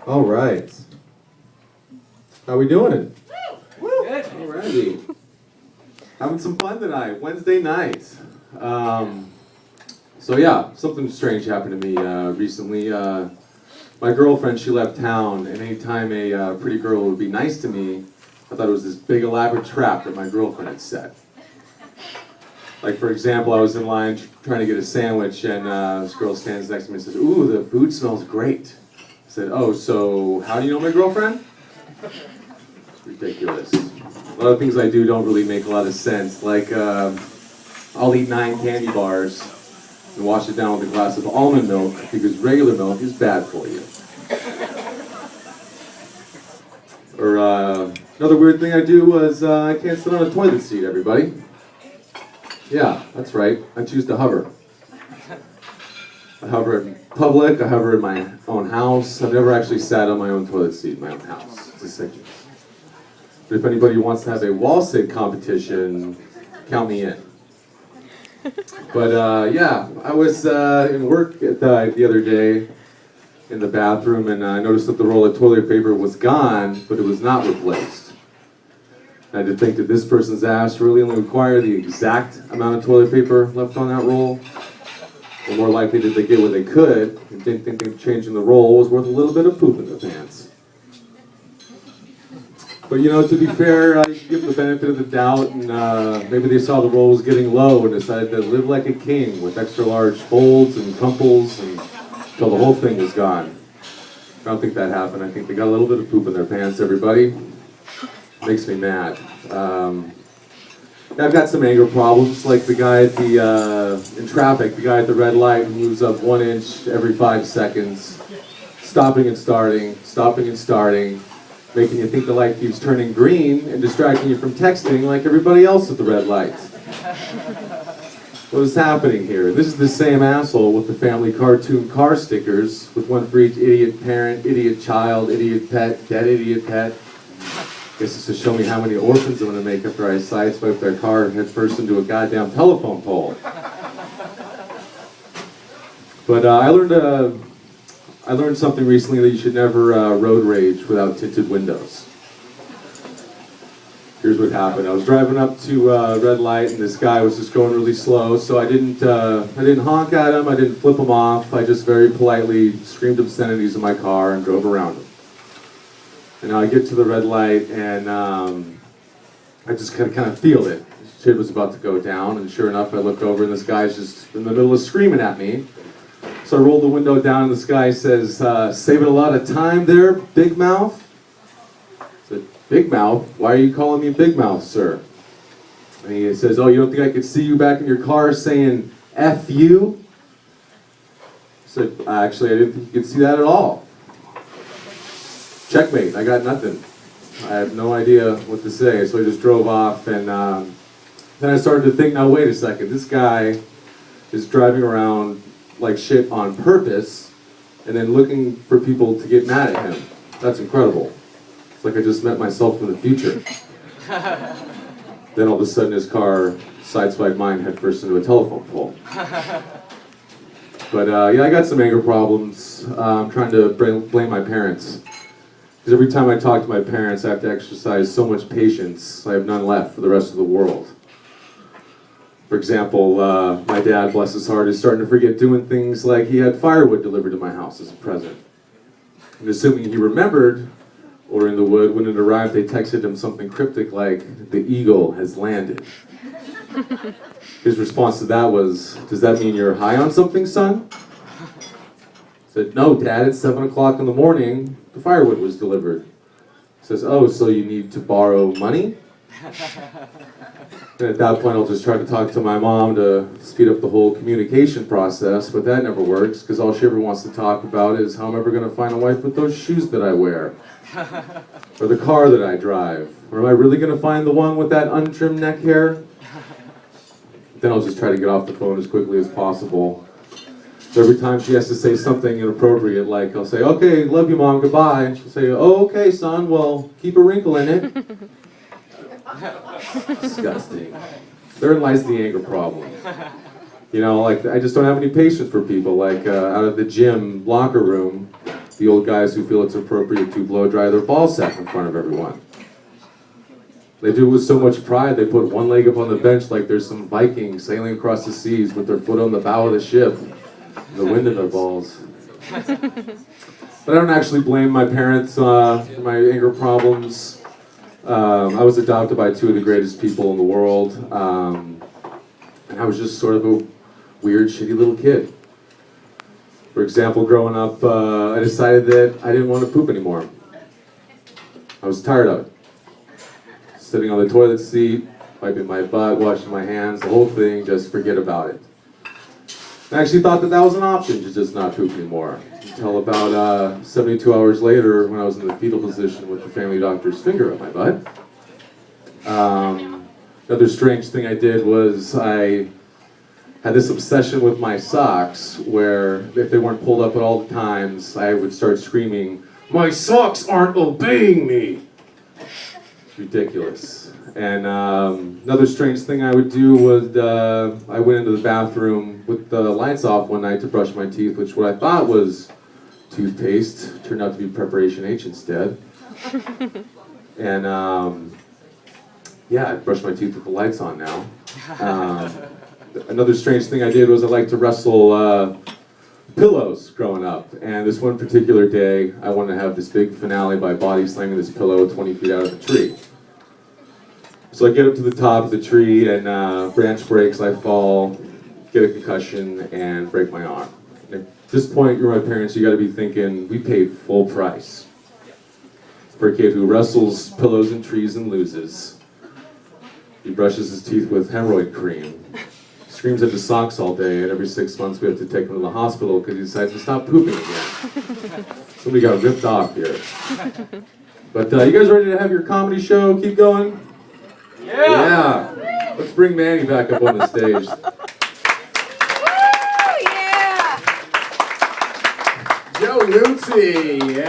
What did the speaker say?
All right. How we doing? Good. Alrighty. Having some fun tonight, Wednesday night. So yeah, something strange happened to me recently. My girlfriend, she left town, and anytime a pretty girl would be nice to me, I thought it was this big elaborate trap that my girlfriend had set. Like, for example, I was in line trying to get a sandwich, and this girl stands next to me and says, "Ooh, the food smells great." I said, "Oh, so how do you know my girlfriend?" It's ridiculous. A lot of things I do don't really make a lot of sense. Like, I'll eat 9 candy bars and wash it down with a glass of almond milk because regular milk is bad for you. Or another weird thing I do was I can't sit on a toilet seat, everybody. Yeah, that's right. I choose to hover. I hover in public, I hover in my own house. I've never actually sat on my own toilet seat in my own house. It's a sickness. But if anybody wants to have a wall sit competition, count me in. But yeah, I was in work the other day in the bathroom, and I noticed that the roll of toilet paper was gone, but it was not replaced. I had to think, did this person's ass really only require the exact amount of toilet paper left on that roll? Or more likely, did they get what they could and didn't think that changing the roll was worth a little bit of poop in their pants? But you know, to be fair, I give them the benefit of the doubt, and maybe they saw the roll was getting low and decided to live like a king with extra large folds and crumples until the whole thing was gone. I don't think that happened. I think they got a little bit of poop in their pants, everybody. Makes me mad. I've got some anger problems, like the guy at in traffic, the guy at the red light who moves up 1 inch every 5 seconds, stopping and starting, making you think the light keeps turning green and distracting you from texting like everybody else at the red light. What is happening here? This is the same asshole with the family cartoon car stickers, with one for each idiot parent, idiot child, idiot pet, dead idiot pet. Guess it's to show me how many orphans I'm going to make after I sideswipe their car and head first into a goddamn telephone pole. But I learned something recently, that you should never road rage without tinted windows. Here's what happened. I was driving up to red light, and this guy was just going really slow, so I didn't honk at him, I didn't flip him off, I just very politely screamed obscenities in my car and drove around him. And I get to the red light, and I just kind of feel it. Shit was about to go down, and sure enough, I look over, and this guy's just in the middle of screaming at me. So I roll the window down, and this guy says, "Saving a lot of time there, Big Mouth?" I said, "Big Mouth? Why are you calling me Big Mouth, sir?" And he says, "Oh, you don't think I could see you back in your car saying F you?" I said, "Actually, I didn't think you could see that at all." Checkmate, I got nothing. I have no idea what to say, so I just drove off, and then I started to think, now wait a second, this guy is driving around like shit on purpose, and then looking for people to get mad at him. That's incredible. It's like I just met myself from the future. Then all of a sudden his car sideswiped mine headfirst into a telephone pole. But yeah, I got some anger problems. I'm trying to blame my parents. Because every time I talk to my parents, I have to exercise so much patience, I have none left for the rest of the world. For example, my dad, bless his heart, is starting to forget doing things like he had firewood delivered to my house as a present. And assuming he remembered ordering the wood, when it arrived, they texted him something cryptic like, "The eagle has landed." His response to that was, "Does that mean you're high on something, son?" I said, "No, Dad, it's 7 o'clock in the morning. The firewood was delivered." He says, "Oh, so you need to borrow money?" And at that point, I'll just try to talk to my mom to speed up the whole communication process, but that never works, because all she ever wants to talk about is how I'm ever going to find a wife with those shoes that I wear, or the car that I drive, or am I really going to find the one with that untrimmed neck hair? Then I'll just try to get off the phone as quickly as possible. So every time she has to say something inappropriate, like I'll say, "Okay, love you, Mom, goodbye," and she'll say, "Oh, okay, son, well, keep a wrinkle in it." Disgusting. Therein lies the anger problem. You know, like, I just don't have any patience for people. Like, out of the gym locker room, the old guys who feel it's appropriate to blow dry their ball sack in front of everyone. They do it with so much pride, they put one leg up on the bench like there's some Viking sailing across the seas with their foot on the bow of the ship, and the wind in their balls. But I don't actually blame my parents for my anger problems. I was adopted by two of the greatest people in the world, and I was just sort of a weird, shitty little kid. For example, growing up, I decided that I didn't want to poop anymore. I was tired of it. Sitting on the toilet seat, wiping my butt, washing my hands, the whole thing, just forget about it. I actually thought that that was an option, to just not poop anymore. Until about 72 hours later, when I was in the fetal position with the family doctor's finger up my butt. Another strange thing I did was I had this obsession with my socks, where if they weren't pulled up at all the times, I would start screaming, "My socks aren't obeying me!" It's ridiculous. And another strange thing I would do was I went into the bathroom with the lights off one night to brush my teeth, which what I thought was toothpaste turned out to be Preparation H instead. And yeah, I brushed my teeth with the lights on now. Another strange thing I did was I liked to wrestle pillows growing up. And this one particular day, I wanted to have this big finale by body slamming this pillow 20 feet out of the tree. So I get up to the top of the tree and branch breaks, I fall, get a concussion, and break my arm. And at this point, you're my parents, you gotta be thinking, we paid full price for a kid who wrestles pillows and trees and loses. He brushes his teeth with hemorrhoid cream, screams at his socks all day, and every 6 months we have to take him to the hospital because he decides to stop pooping again. Somebody got ripped off here. But you guys ready to have your comedy show keep going? Yeah. Let's bring Manny back up on the stage. Joe Luzzi.